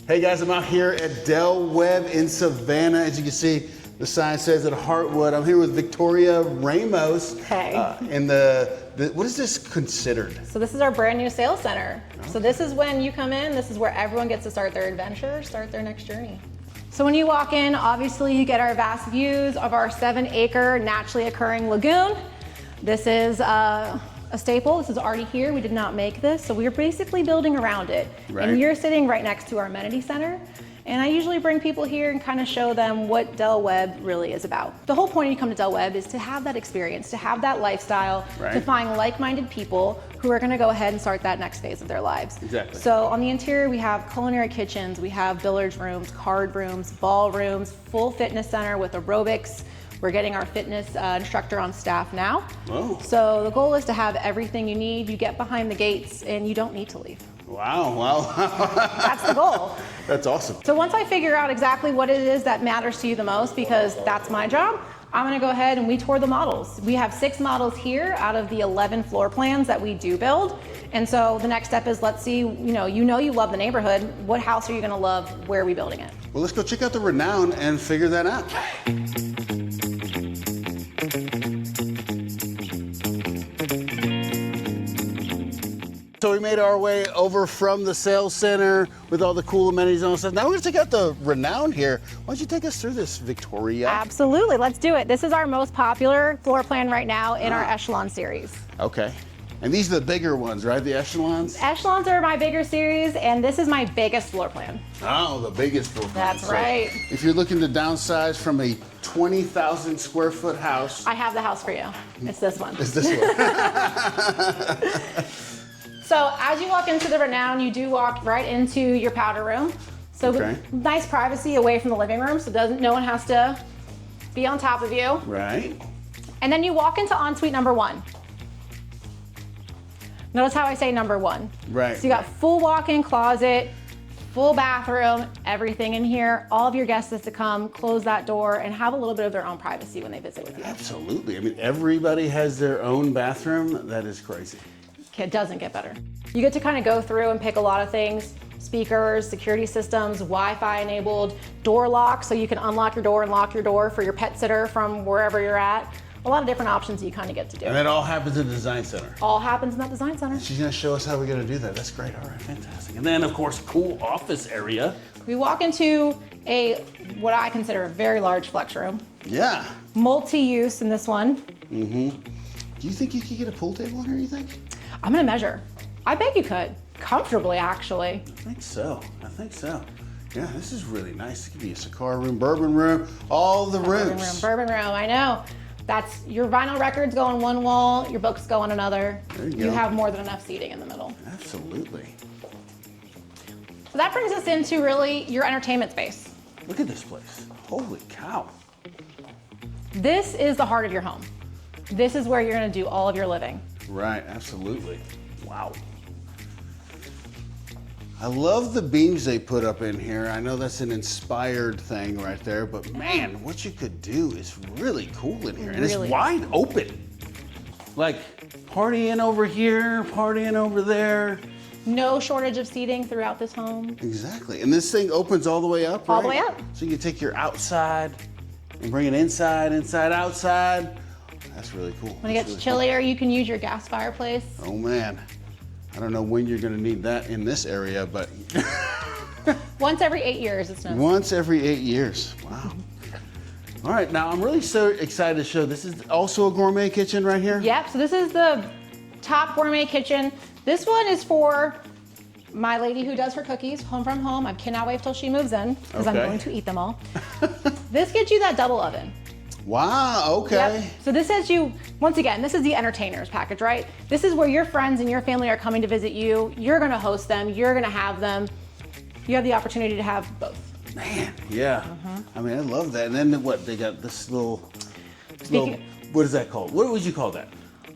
Hey guys, I'm out here at Del Webb in Savannah. As you can see, the sign says at Heartwood. I'm here with Victoria Ramos. Hey. In what is this considered? So this is our brand new sales center. Okay. So this is when you come in, this is where everyone gets to start their adventure, start their next journey. So when you walk in, obviously you get our vast views of our 7-acre naturally occurring lagoon. This is a staple. This is already here. We did not make this, so we're basically building around it. Right. And you're sitting right next to our amenity center. And I usually bring people here and kind of show them what Del Webb really is about. The whole point when you come to Del Webb is to have that experience, to have that lifestyle, right, to find like-minded people who are gonna go ahead and start that next phase of their lives. Exactly. So on the interior, we have culinary kitchens, we have billiards rooms, card rooms, ballrooms, full fitness center with aerobics. We're getting our fitness instructor on staff now. Oh. So the goal is to have everything you need. You get behind the gates and you don't need to leave. Wow. That's the goal. That's awesome. So once I figure out exactly what it is that matters to you the most, because that's my job, I'm gonna go ahead and we tour the models. We have 6 models here out of the 11 floor plans that we do build. And so the next step is, let's see, you love the neighborhood. What house are you gonna love? Where are we building it? Well, let's go check out the Renown and figure that out. So we made our way over from the sales center with all the cool amenities and all that stuff. Now we're gonna check out the Renown here. Why don't you take us through this, Victoria? Absolutely, let's do it. This is our most popular floor plan right now in our Echelon series. Okay. And these are the bigger ones, right? The Echelons? Echelons are my bigger series, and this is my biggest floor plan. Oh, the biggest floor plan. That's right. If you're looking to downsize from a 20,000 square foot house. I have the house for you. It's this one. It's this one. So as you walk into the Renown, you do walk right into your powder room. So nice privacy away from the living room, so no one has to be on top of you. Right. And then you walk into ensuite number 1. Notice how I say number 1. Right. So you got full walk-in closet, full bathroom, everything in here. All of your guests is to come, close that door, and have a little bit of their own privacy when they visit with you. Absolutely. I mean, everybody has their own bathroom. That is crazy. It doesn't get better. You get to kind of go through and pick a lot of things: speakers, security systems, Wi-Fi enabled, door lock, so you can unlock your door and lock your door for your pet sitter from wherever you're at. A lot of different options you kind of get to do. And that all happens in the design center. All happens in that design center. She's gonna show us how we're gonna do that. That's great. All right, fantastic. And then of course, cool office area. We walk into what I consider a very large flex room. Yeah. Multi-use in this one. Mm-hmm. Do you think you could get a pool table in here, you think? I'm gonna measure. I bet you could. Comfortably, actually. I think so. Yeah, this is really nice. It could be a cigar room, bourbon room, all the rooms. Bourbon room, I know. That's your vinyl records go on one wall, your books go on another. There you go. You have more than enough seating in the middle. Absolutely. So that brings us into really your entertainment space. Look at this place. Holy cow. This is the heart of your home. This is where you're gonna do all of your living. Right, absolutely. Wow. I love the beams they put up in here. I know that's an inspired thing right there, but man, what you could do is really cool in here. And it's wide open. Like partying over here, partying over there. No shortage of seating throughout this home. Exactly. And this thing opens all the way up, right? All the way up. So you can take your outside and bring it inside, outside. That's really cool. When it gets chillier, you can use your gas fireplace. Oh man, I don't know when you're gonna need that in this area, but. Once every 8 years, it's nice. Once every 8 years, wow. All right, now I'm really so excited to show, this is also a gourmet kitchen right here? Yep, so this is the top gourmet kitchen. This one is for my lady who does her cookies, home from home. I cannot wait till she moves in, because I'm going to eat them all. This gets you that double oven. Wow, okay. Yep. So this says you, once again, this is the entertainers package, right? This is where your friends and your family are coming to visit you. You're gonna host them, you're gonna have them. You have the opportunity to have both. Man, yeah. I mean, I love that. And then what, they got this little, what is that called? What would you call that?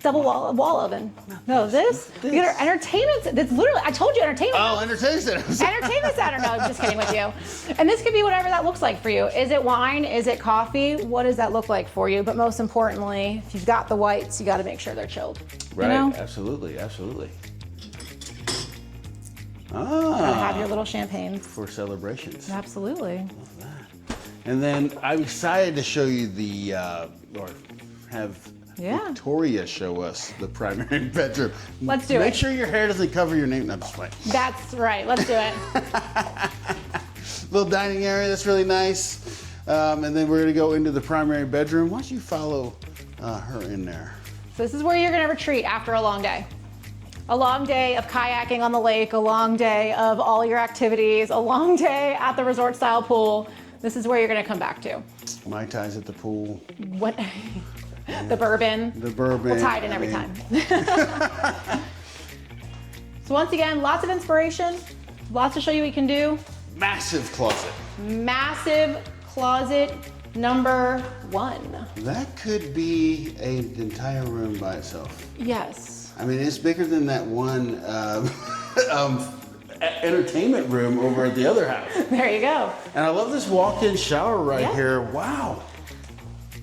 Double wall oven. No, this. You got our entertainment. That's literally. I told you entertainment. Oh, entertainment center. Entertainment center. No, I'm just kidding with you. And this could be whatever that looks like for you. Is it wine? Is it coffee? What does that look like for you? But most importantly, if you've got the whites, you got to make sure they're chilled. Right. You know? Absolutely. Absolutely. Gotta have your little champagnes. For celebrations. Absolutely. And then I'm excited to show you the, or have Victoria show us the primary bedroom. Let's do it. Make sure your hair doesn't cover your name. No, I'm just playing. That's right. Let's do it. Little dining area, that's really nice. And then we're gonna go into the primary bedroom. Why don't you follow her in there? So this is where you're gonna retreat after a long day. A long day of kayaking on the lake, a long day of all your activities, a long day at the resort style pool. This is where you're gonna come back to. Mai Tais at the pool. What? The bourbon. The bourbon. We'll tie it in every time. So once again, lots of inspiration, lots to show you what you can do. Massive closet. Massive closet number 1. That could be an entire room by itself. Yes. I mean, it's bigger than that one entertainment room over at the other house. There you go. And I love this walk-in shower right here. Wow.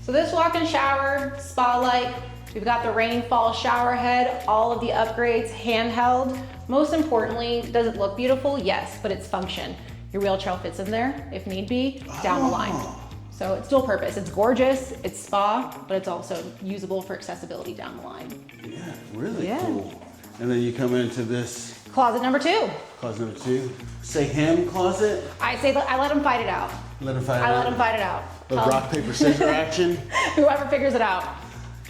So this walk-in shower, spa-like, we've got the rainfall shower head, all of the upgrades handheld. Most importantly, does it look beautiful? Yes, but it's function. Your wheelchair fits in there if need be, down the line. So it's dual purpose. It's gorgeous, it's spa, but it's also usable for accessibility down the line. Yeah, really cool. And then you come into this closet number 2. Closet number 2. Say him closet. I say I let him fight it out. Let him fight it out. I let him fight it out. The rock, paper, scissors action. Whoever figures it out.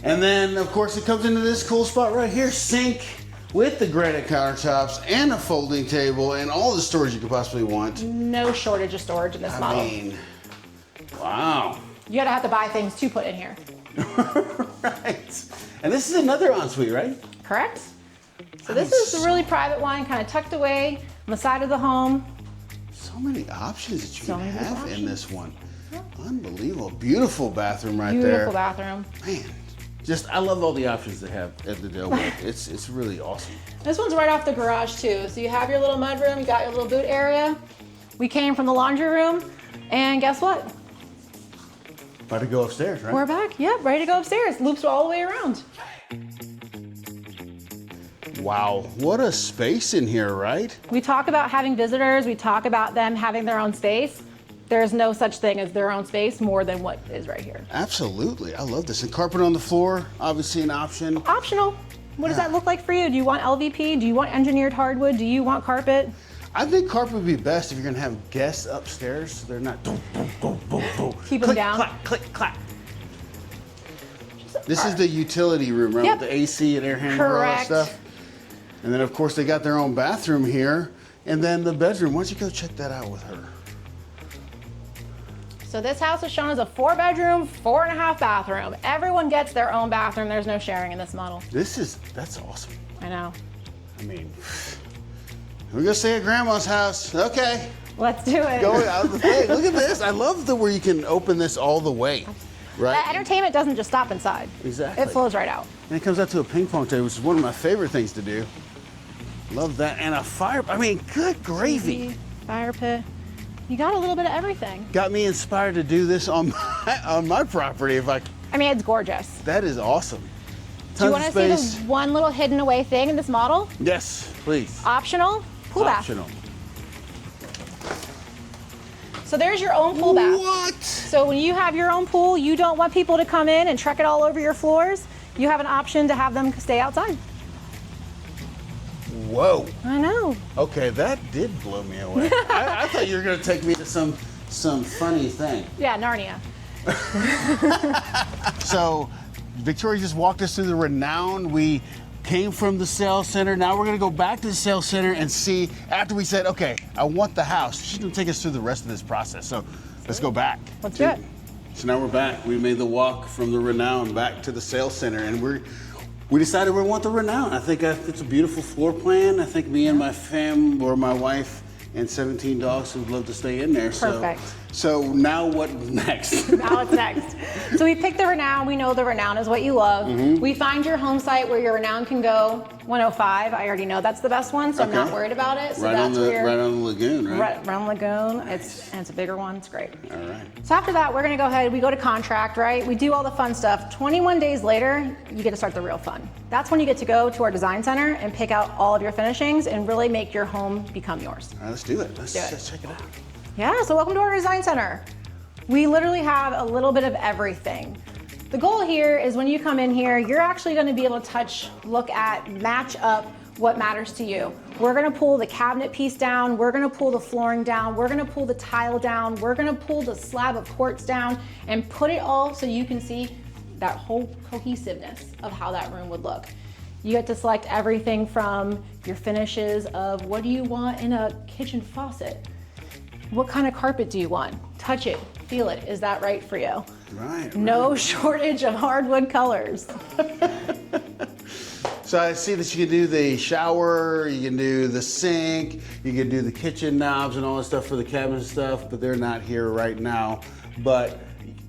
And then, of course, it comes into this cool spot right here. Sink with the granite countertops and a folding table and all the storage you could possibly want. No shortage of storage in this model. I mean, wow. You gotta have to buy things to put in here. Right. And this is another ensuite, right? Correct. So this is a really private one, kind of tucked away on the side of the home. So many options that you can have in this one. Unbelievable. Beautiful bathroom right there. Beautiful bathroom. Man, just I love all the options they have at the Del Webb. It's really awesome. This one's right off the garage too. So you have your little mudroom, you got your little boot area. We came from the laundry room, and guess what? About to go upstairs, right? We're back. Yep, ready to go upstairs. Loops all the way around. Wow, what a space in here, right? We talk about having visitors. We talk about them having their own space. There's no such thing as their own space more than what is right here. Absolutely, I love this. And carpet on the floor, obviously an option. Optional. What does that look like for you? Do you want LVP? Do you want engineered hardwood? Do you want carpet? I think carpet would be best if you're gonna have guests upstairs. So they're not keep them down. Clack, click, clack. This is the utility room, right? With the AC and air handler and all that stuff. And then of course they got their own bathroom here. And then the bedroom, why don't you go check that out with her? So this house is shown as a 4-bedroom, 4.5 bathroom. Everyone gets their own bathroom. There's no sharing in this model. That's awesome. I know. I mean, we're gonna stay at Grandma's house. Okay. Let's do it. Go out of the thing. Look at this. I love where you can open this all the way. Right? That entertainment doesn't just stop inside. Exactly. It flows right out. And it comes out to a ping pong table, which is one of my favorite things to do. Love that. And a fire, I mean, good gravy. Fire pit. You got a little bit of everything. Got me inspired to do this on my property. I mean, it's gorgeous. That is awesome. Do you want to see the one little hidden away thing in this model? Yes, please. Optional pool bath. Optional. So there's your own pool bath. What? So when you have your own pool, you don't want people to come in and trek it all over your floors. You have an option to have them stay outside. Whoa. I know. Okay, that did blow me away. I thought you were going to take me to some funny thing. Yeah, Narnia. So Victoria just walked us through the Renown. We came from the sales center. Now we're gonna go back to the sales center and see, after we said, okay, I want the house, she's gonna take us through the rest of this process. So let's go back. Let's do it. So now we're back. We made the walk from the Renown back to the sales center, and we decided we want the Renown. I think it's a beautiful floor plan. I think me and my fam, or my wife, and 17 dogs would love to stay in there. Perfect. So now what next? Now it's next. So we picked the Renown. We know the Renown is what you love. We find your home site where your Renown can go. 105. I already know that's the best one, so I'm not worried about it. So right on the Lagoon, right? Right on the Lagoon. It's a bigger one. It's great. All right. So after that, we're gonna go ahead. We go to contract, right? We do all the fun stuff. 21 days later, you get to start the real fun. That's when you get to go to our design center and pick out all of your finishings and really make your home become yours. All right, let's do it. Let's check it out. Yeah. So welcome to our design center. We literally have a little bit of everything. The goal here is when you come in here, you're actually gonna be able to touch, look at, match up what matters to you. We're gonna pull the cabinet piece down, we're gonna pull the flooring down, we're gonna pull the tile down, we're gonna pull the slab of quartz down and put it all so you can see that whole cohesiveness of how that room would look. You get to select everything from your finishes of what do you want in a kitchen faucet? What kind of carpet do you want? Touch it, feel it, is that right for you? Right. No shortage of hardwood colors. So I see that you can do the shower, you can do the sink, you can do the kitchen knobs and all that stuff for the cabinet stuff, but they're not here right now. But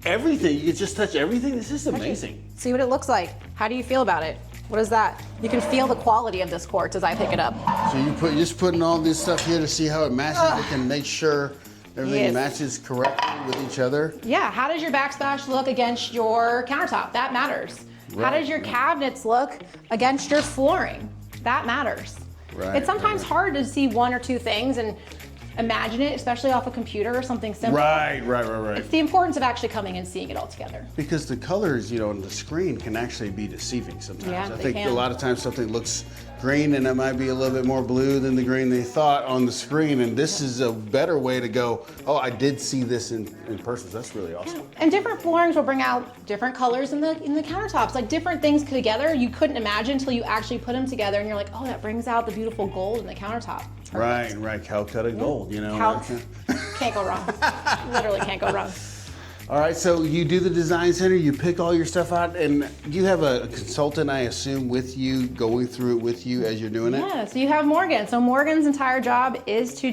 everything, you can just touch everything. This is amazing. See what it looks like. How do you feel about it? What is that? You can feel the quality of this quartz as I pick it up. So you're just putting all this stuff here to see how it matches. We can make sure everything matches correctly with each other. Yeah, how does your backsplash look against your countertop? That matters. Right. How does your cabinets look against your flooring? That matters. Right. It's sometimes hard to see one or two things and imagine it, especially off a computer or something simple. Right. It's the importance of actually coming and seeing it all together. Because the colors, on the screen can actually be deceiving sometimes. Yeah, I think a lot of times something looks green and it might be a little bit more blue than the green they thought on the screen, and this is a better way to go, oh, I did see this in person. That's really awesome. Yeah. And different floorings will bring out different colors in the countertops, like different things together you couldn't imagine until you actually put them together and you're like, oh, that brings out the beautiful gold in the countertop. Perfect. Right, Calcutta gold, Can't go wrong. Literally can't go wrong. All right, so you do the design center, you pick all your stuff out, and you have a consultant, I assume, with you, going through it with you as you're doing it? Yeah, so you have Morgan. So Morgan's entire job is to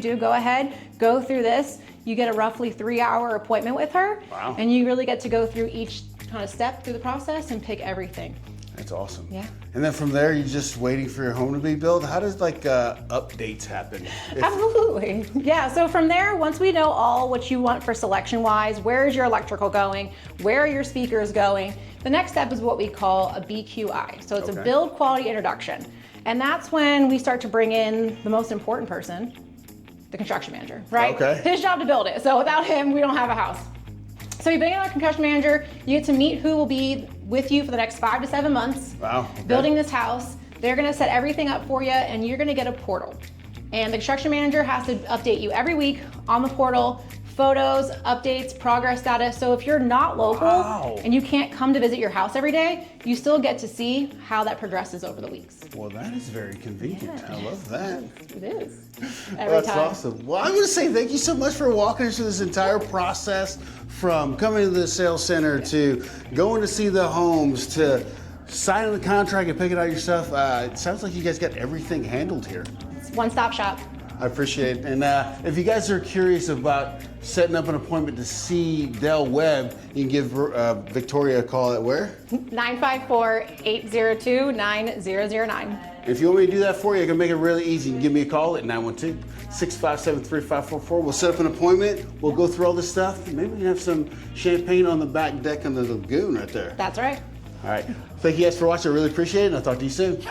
go through this. You get a roughly 3-hour appointment with her. Wow. And you really get to go through each kind of step through the process and pick everything. That's awesome. Yeah. And then from there, you're just waiting for your home to be built. How does updates happen? Absolutely. Yeah, so from there, once we know all what you want for selection-wise, where is your electrical going, where are your speakers going, the next step is what we call a BQI. So it's a build quality introduction. And that's when we start to bring in the most important person, the construction manager, right? Okay. His job to build it. So without him, we don't have a house. So you bring in our construction manager, you get to meet who will be with you for the next 5 to 7 months. Wow. Okay. Building this house. They're gonna set everything up for you and you're gonna get a portal. And the construction manager has to update you every week on the portal, photos, updates, progress status. So if you're not local and you can't come to visit your house every day, you still get to see how that progresses over the weeks. Well, that is very convenient. Yeah. I love that. It is. That's awesome. Well, I'm going to say thank you so much for walking us through this entire process, from coming to the sales center to going to see the homes to signing the contract and picking out your stuff. It sounds like you guys got everything handled here. It's one-stop shop. I appreciate it. And if you guys are curious about setting up an appointment to see Del Webb, you can give Victoria a call at where? 954-802-9009. If you want me to do that for you, I can make it really easy. You can give me a call at 912-657-3544. We'll set up an appointment. We'll go through all this stuff. Maybe we can have some champagne on the back deck on the Lagoon right there. That's right. All right. Thank you guys for watching. I really appreciate it, and I'll talk to you soon.